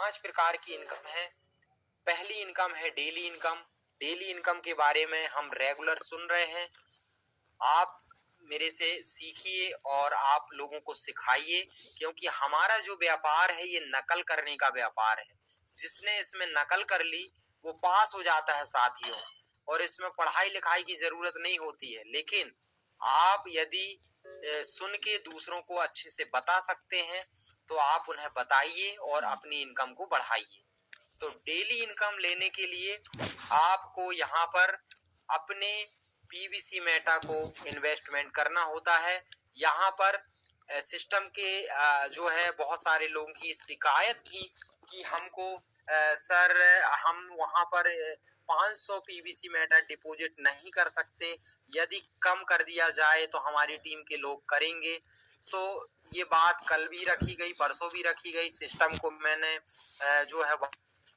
5 प्रकार की इनकम है। पहली इनकम है डेली इनकम। डेली इनकम के बारे में हम रेगुलर सुन रहे हैं। आप मेरे से सीखिए और आप लोगों को सिखाइए, क्योंकि हमारा जो व्यापार है ये नकल करने का व्यापार है। जिसने इसमें नकल कर ली वो पास हो जाता है साथियों, और इसमें पढ़ाई लिखाई की जरूरत नहीं होती है। लेकिन आप यदि सुन के दूसरों को अच्छे से बता सकते हैं तो आप उन्हें बताइए और अपनी इनकम को बढ़ाइए। तो डेली इनकम लेने के लिए आपको यहाँ पर अपने पीवीसी मेटा को इन्वेस्टमेंट करना होता है। यहाँ पर सिस्टम के जो है बहुत सारे लोगों की शिकायत थी कि हमको सर हम वहाँ पर 500 पीवीसी मेटा डिपॉजिट नहीं कर सकते, यदि कम कर दिया जाए तो हमारी टीम के लोग करेंगे। सो ये बात कल भी रखी गई, परसों भी रखी गई। सिस्टम को मैंने जो है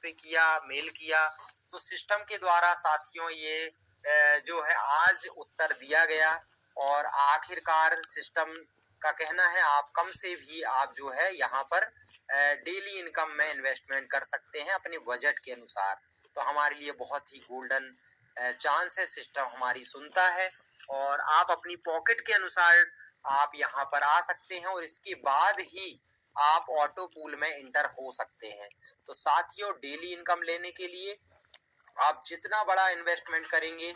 पे किया, मेल किया, तो सिस्टम के द्वारा साथियों ये जो है आज उत्तर दिया गया। और आखिरकार सिस्टम का कहना है आप कम से भी आप जो है यहाँ पर डेली इनकम में इन्वेस्टमेंट कर सकते हैं अपने बजट के अनुसार। तो हमारे लिए बहुत ही गोल्डन चांस है। सिस्टम हमारी सुनता है और आप अपनी पॉकेट के अनुसार आप यहाँ पर आ सकते हैं और इसके बाद ही आप ऑटो पूल में इंटर हो सकते हैं। तो साथियों, डेली इनकम लेने के लिए आप जितना बड़ा इन्वेस्टमेंट करेंगे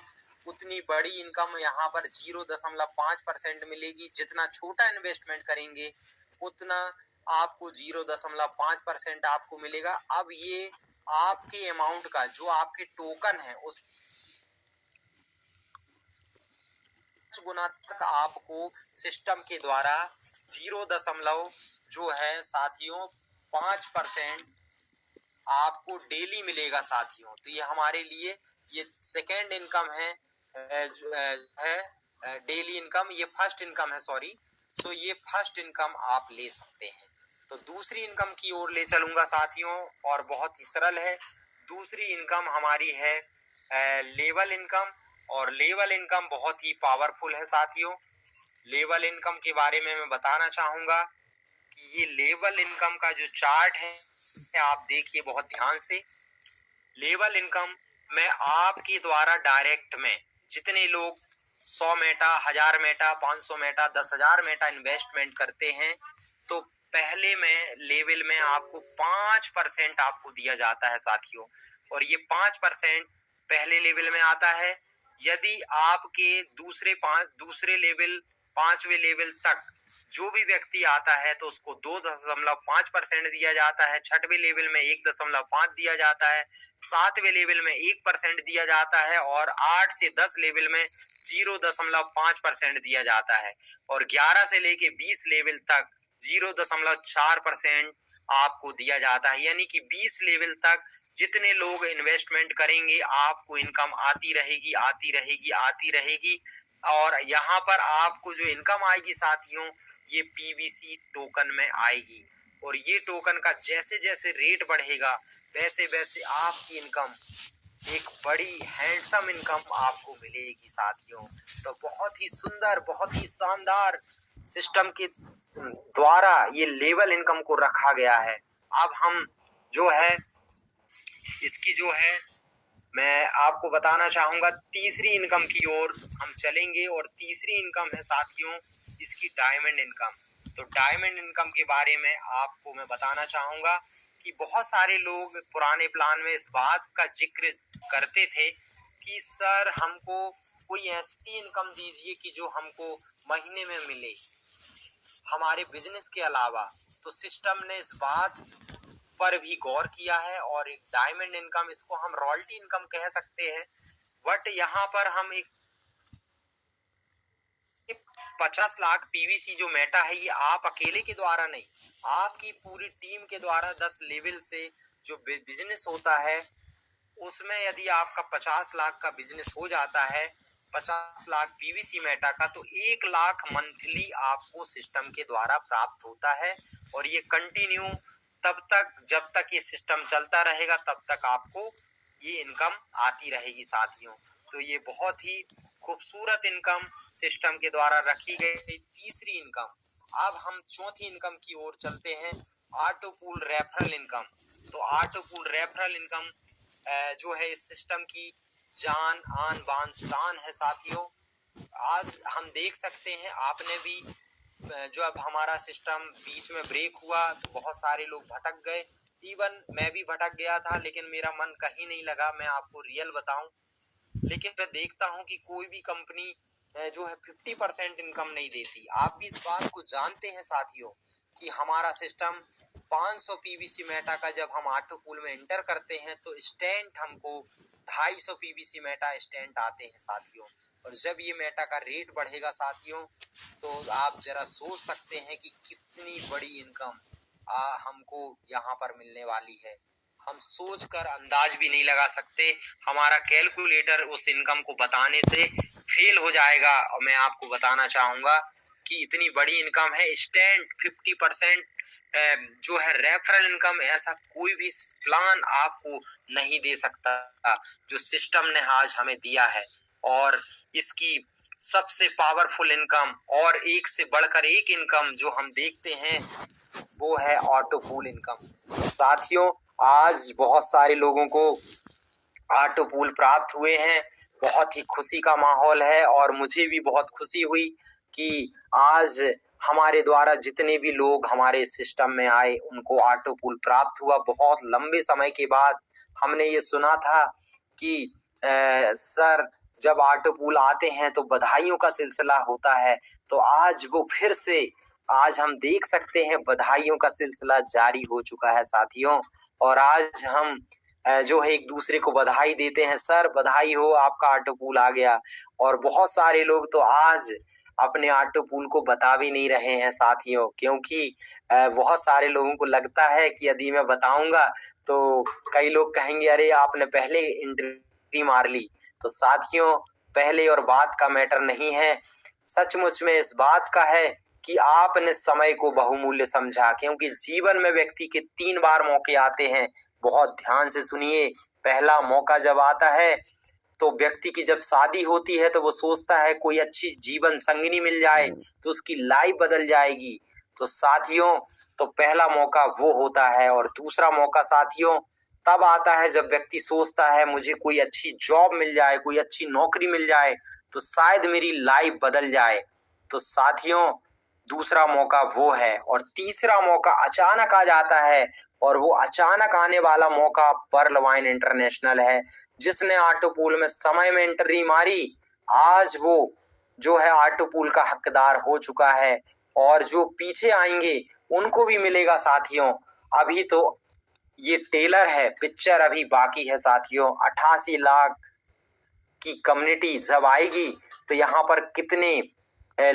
उतनी बड़ी इनकम यहाँ पर 0.5% मिलेगी। जितना छोटा इन्वेस्टमेंट करेंगे उतना आपको 0.5% आपको मिलेगा। अब ये आपके अमाउंट का जो आपके टोकन है उस गुना तक आपको सिस्टम के द्वारा 0. जो है साथियों 5% आपको डेली मिलेगा साथियों। तो ये हमारे लिए ये सेकेंड इनकम है डेली इनकम। ये फर्स्ट इनकम है, सॉरी। सो ये फर्स्ट इनकम आप ले सकते हैं। तो दूसरी इनकम की ओर ले चलूंगा साथियों, और बहुत ही सरल है। दूसरी इनकम हमारी है लेवल इनकम, और लेवल इनकम बहुत ही पावरफुल है साथियों। लेवल इनकम के बारे में मैं बताना चाहूंगा कि ये लेवल इनकम का जो चार्ट है आप देखिए बहुत ध्यान से। लेवल इनकम में आपके द्वारा डायरेक्ट में जितने लोग 100 Meta, 1000 Meta, 500 Meta, 10,000 Meta investment करते हैं, तो पहले में लेवल में आपको 5% आपको दिया जाता है साथियों। और ये 5% पहले लेवल में आता है। यदि आपके दूसरे लेवल 5वें लेवल तक जो भी व्यक्ति आता है तो उसको 2.5% दिया जाता है। 6वें लेवल में 1.5 दिया जाता है। 7वें लेवल में 1% दिया जाता है और 8 से 10 लेवल में 0.5% दिया जाता है। और 11 से लेके 20 लेवल तक 0.4% आपको दिया जाता है। यानी कि 20 लेवल तक जितने लोग इन्वेस्टमेंट करेंगे आपको इनकम आती रहेगी, आती रहेगी, आती रहेगी। और यहाँ पर आपको जो इनकम आएगी साथियों ये पीवीसी टोकन में आएगी। और ये टोकन का जैसे जैसे रेट बढ़ेगा वैसे वैसे आपकी इनकम एक बड़ी हैंडसम इनकम आपको मिलेगी साथियों। तो बहुत ही सुंदर, बहुत ही शानदार सिस्टम के द्वारा ये लेवल इनकम को रखा गया है। अब हम जो है इसकी जो है मैं आपको बताना चाहूंगा तीसरी इनकम की ओर हम चलेंगे। और तीसरी इनकम है साथियों इसकी डायमंड इनकम। तो डायमंड इनकम के बारे में आपको मैं बताना चाहूंगा कि बहुत सारे लोग पुराने प्लान में इस बात का जिक्र करते थे कि सर हमको कोई ऐसी इनकम दीजिए कि जो हमको महीने में मिले हमारे बिजनेस के अलावा। तो सिस्टम ने इस बात पर भी गौर किया है और एक डायमंड इनकम, इसको हम रॉयल्टी इनकम कह सकते हैं। बट यहाँ पर हम एक 50 लाख पीवीसी जो मेटा है ये आप अकेले के द्वारा नहीं, आपकी पूरी टीम के द्वारा 10 लेवल से जो बिजनेस होता है उसमें यदि आपका 50 लाख का बिजनेस हो जाता है, 50 लाख पीवीसी मेटा का, तो 1 लाख मंथली आपको सिस्टम के द्वारा प्राप्त होता है। और ये कंटिन्यू तब तक जब तक ये सिस्टम चलता रहेगा तब तक आपको ये इनकम आती रहेगी साथियों। तो ये बहुत ही खूबसूरत इनकम सिस्टम के द्वारा रखी गई तीसरी इनकम। अब हम चौथी इनकम की ओर चलते हैं, ऑटो पूल रेफरल इनकम। तो ऑटो पूल रेफरल इनकम जो है इस सिस्टम की जान आन बान शान है साथियों। आज हम देख सकते हैं, आपने भी जब हमारा सिस्टम बीच में ब्रेक हुआ तो बहुत सारे लोग भटक गए, इवन मैं भी भटक गया था, लेकिन मेरा मन कहीं नहीं लगा, मैं आपको रियल बताऊं। लेकिन मैं देखता हूं कि कोई भी कंपनी जो है 50% इनकम नहीं देती। आप भी इस बात को जानते हैं साथियों कि हमारा सिस्टम 500 पीवीसी मेटा का जब हम ऑटो पूल में एंटर करते हैं तो स्टैंड हमको 250 पीवीसी मेटा स्टैंड आते हैं साथियों। और जब ये मेटा का रेट बढ़ेगा साथियों तो आप जरा सोच सकते हैं कि कितनी बड़ी इनकम हमको यहाँ पर मिलने वाली है। हम सोचकर अंदाज भी नहीं लगा सकते, हमारा कैलकुलेटर उस इनकम को बताने से फेल हो जाएगा। और मैं आपको बताना चाहूंगा कि इतनी बड़ी इनकम है। स्टैंड 50% जो है रेफरल इनकम, ऐसा कोई भी प्लान आपको नहीं दे सकता जो सिस्टम ने आज हमें दिया है। और इसकी सबसे पावरफुल इनकम और एक से बढ़कर एक इनकम जो हम देखते हैं वो है ऑटो पूल इनकम। तो साथियों, आज बहुत सारे लोगों को ऑटो पूल प्राप्त हुए हैं, बहुत ही खुशी का माहौल है। और मुझे भी बहुत खुशी हुई कि आज हमारे द्वारा जितने भी लोग हमारे सिस्टम में आए उनको ऑटो पूल प्राप्त हुआ। बहुत लंबे समय के बाद हमने ये सुना था कि सर जब ऑटो पूल आते हैं तो बधाइयों का सिलसिला होता है, तो आज वो फिर से आज हम देख सकते हैं बधाइयों का सिलसिला जारी हो चुका है साथियों। और आज हम जो है एक दूसरे को बधाई देते हैं, सर बधाई हो आपका ऑटो पूल आ गया। और बहुत सारे लोग तो आज अपने ऑटो पूल को बता भी नहीं रहे हैं साथियों, क्योंकि बहुत सारे लोगों को लगता है कि यदि मैं बताऊंगा तो कई लोग कहेंगे अरे आपने पहले एंट्री मार ली। तो साथियों, पहले और बाद का मैटर नहीं है, सचमुच में इस बात का है कि आपने समय को बहुमूल्य समझा, क्योंकि जीवन में व्यक्ति के 3 बार मौके आते हैं। बहुत ध्यान से सुनिए। पहला मौका जब आता है तो व्यक्ति की जब शादी होती है तो वो सोचता है कोई अच्छी जीवन संगिनी मिल जाए तो उसकी लाइफ बदल जाएगी। तो साथियों, तो पहला मौका वो होता है। और दूसरा मौका साथियों तब आता है जब व्यक्ति सोचता है मुझे कोई अच्छी जॉब मिल जाए, कोई अच्छी नौकरी मिल जाए तो शायद मेरी लाइफ बदल जाए। तो साथियों, दूसरा मौका वो है। और तीसरा मौका अचानक आ जाता है, और वो अचानक आने वाला मौका पर्ल वाइन इंटरनेशनल है, जिसने ऑटो पूल में समय में एंट्री मारी। आज वो जो है ऑटो पूल का हकदार हो चुका है, और जो पीछे आएंगे उनको भी मिलेगा साथियों। अभी तो ये टेलर है, पिक्चर अभी बाकी है साथियों। 88 लाख की कम्युनिटी जब आएगी तो यहाँ पर कितने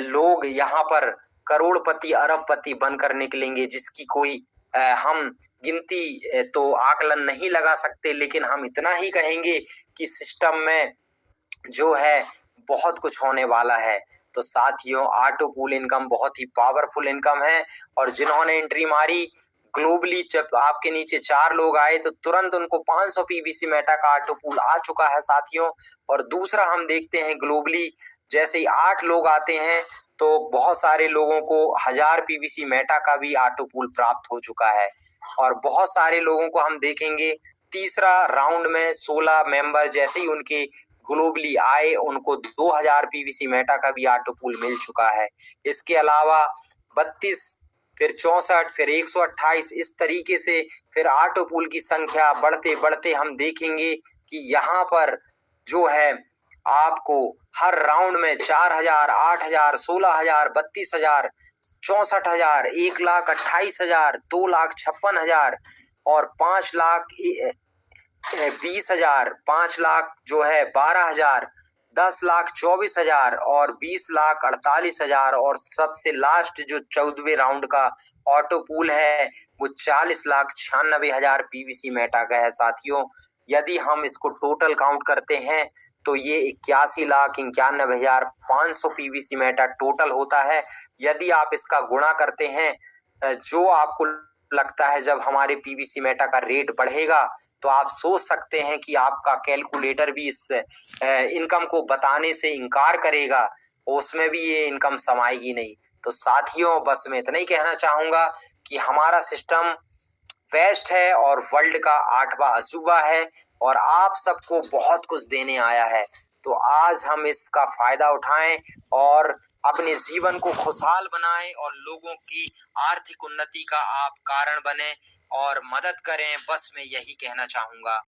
लोग यहाँ पर करोड़पति अरबपति बनकर निकलेंगे, जिसकी कोई हम गिनती तो आकलन नहीं लगा सकते। लेकिन हम इतना ही कहेंगे कि सिस्टम में जो है बहुत कुछ होने वाला है। तो साथियों, ऑटो पूल इनकम बहुत ही पावरफुल इनकम है। और जिन्होंने एंट्री मारी ग्लोबली, जब आपके नीचे 4 लोग आए तो तुरंत उनको 500 पीवीसी मेटा का ऑटो पूल आ चुका है साथियों। और दूसरा हम देखते हैं ग्लोबली जैसे ही 8 लोग आते हैं तो बहुत सारे लोगों को 1000 पीवीसी मेटा का भी ऑटो पूल प्राप्त हो चुका है। और बहुत सारे लोगों को हम देखेंगे तीसरा राउंड में 16 मेंबर जैसे ही उनके ग्लोबली आए उनको 2000 पीवीसी मेटा का भी ऑटो पूल मिल चुका है। इसके अलावा 32 फिर 64 फिर 128 इस तरीके से फिर ऑटो पूल की संख्या बढ़ते बढ़ते हम देखेंगे कि यहाँ पर जो है आपको हर राउंड में 4000 8000 16000 32000 64000 1,28,000 2,56,000 और 5,20,000 5 लाख जो है 12,000 10,24,000 और 20,48,000 और सबसे लास्ट जो 14वें राउंड का ऑटो पूल है वो 40,96,000 पीवीसी मेटा का है साथियों। यदि हम इसको टोटल काउंट करते हैं तो ये 81,91,500 पीवीसी मेटा टोटल होता है। यदि आप इसका गुणा करते हैं, जो आपको लगता है जब हमारे पीवीसी मेटा का रेट बढ़ेगा तो आप सोच सकते हैं कि आपका कैलकुलेटर भी इस इनकम को बताने से इनकार करेगा, उसमें भी ये इनकम समाएगी नहीं। तो साथियों, बस मैं इतना ही कहना चाहूंगा कि हमारा सिस्टम बेस्ट है और वर्ल्ड का 8वां अजूबा है और आप सबको बहुत कुछ देने आया है। तो आज हम इसका फायदा उठाएं और अपने जीवन को खुशहाल बनाएं और लोगों की आर्थिक उन्नति का आप कारण बने और मदद करें। बस मैं यही कहना चाहूंगा।